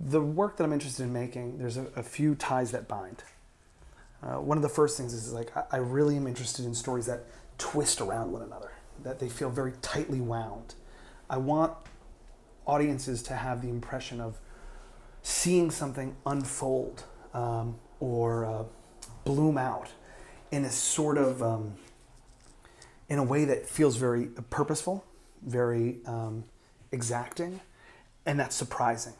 the work that I'm interested in making, there's a few ties that bind. One of the first things is like I really am interested in stories that twist around one another, that they feel very tightly wound. I want audiences to have the impression of seeing something unfold or bloom out in a sort of in a way that feels very purposeful, very exacting, and that's surprising.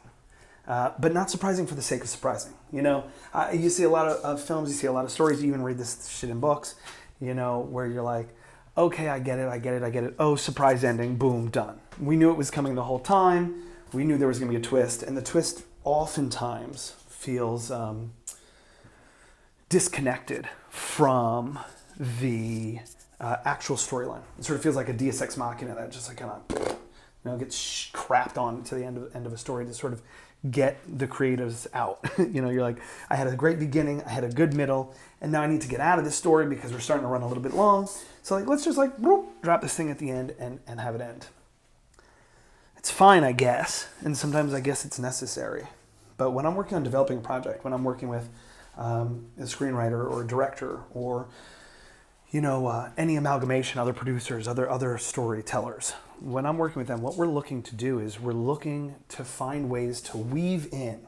But not surprising for the sake of surprising. You know, you see a lot of films, you see a lot of stories, you even read this shit in books, you know, where you're like, okay, I get it. Oh, surprise ending, boom, done. We knew it was coming the whole time. We knew there was going to be a twist, and the twist oftentimes feels disconnected from the actual storyline. It sort of feels like a Deus Ex Machina that just like kind of, gets crapped on to the end of a story to sort of get the creatives out. You're like, I had a great beginning, I had a good middle, and now I need to get out of this story because we're starting to run a little bit long. So like, let's just like drop this thing at the end and have it end. It's fine, I guess, and sometimes I guess it's necessary. But when I'm working on developing a project, when I'm working with a screenwriter or a director or any amalgamation, other producers, other storytellers. When I'm working with them, what we're looking to do is we're looking to find ways to weave in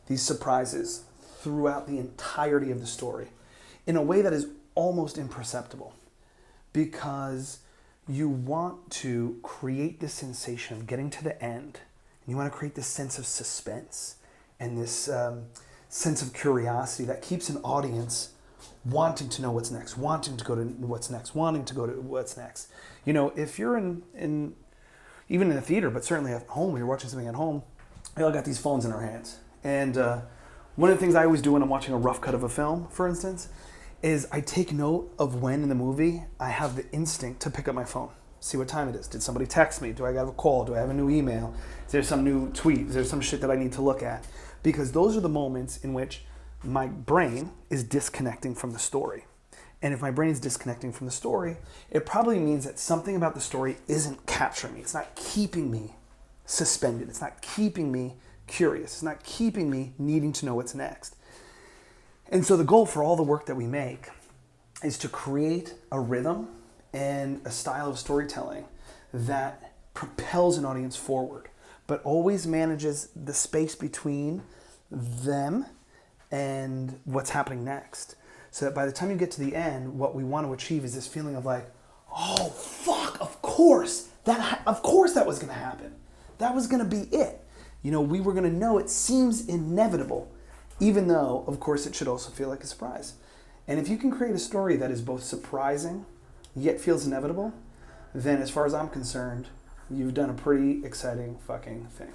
these surprises throughout the entirety of the story in a way that is almost imperceptible, because you want to create this sensation of getting to the end, and you want to create this sense of suspense and this sense of curiosity that keeps an audience wanting to know what's next, wanting to go to what's next, wanting to go to what's next. If you're in even in a theater, but certainly at home, when you're watching something at home, we all got these phones in our hands. And one of the things I always do when I'm watching a rough cut of a film, for instance, is I take note of when in the movie I have the instinct to pick up my phone, see what time it is. Did somebody text me? Do I have a call? Do I have a new email? Is there some new tweet? Is there some shit that I need to look at? Because those are the moments in which my brain is disconnecting from the story. And if my brain is disconnecting from the story, it probably means that something about the story isn't capturing me. It's not keeping me suspended. It's not keeping me curious. It's not keeping me needing to know what's next. And so the goal for all the work that we make is to create a rhythm and a style of storytelling that propels an audience forward, but always manages the space between them and what's happening next. So that by the time you get to the end, what we want to achieve is this feeling of like, oh, fuck, of course that was going to happen. That was going to be it. We were going to know. It seems inevitable, even though, of course, it should also feel like a surprise. And if you can create a story that is both surprising, yet feels inevitable, then as far as I'm concerned, you've done a pretty exciting fucking thing.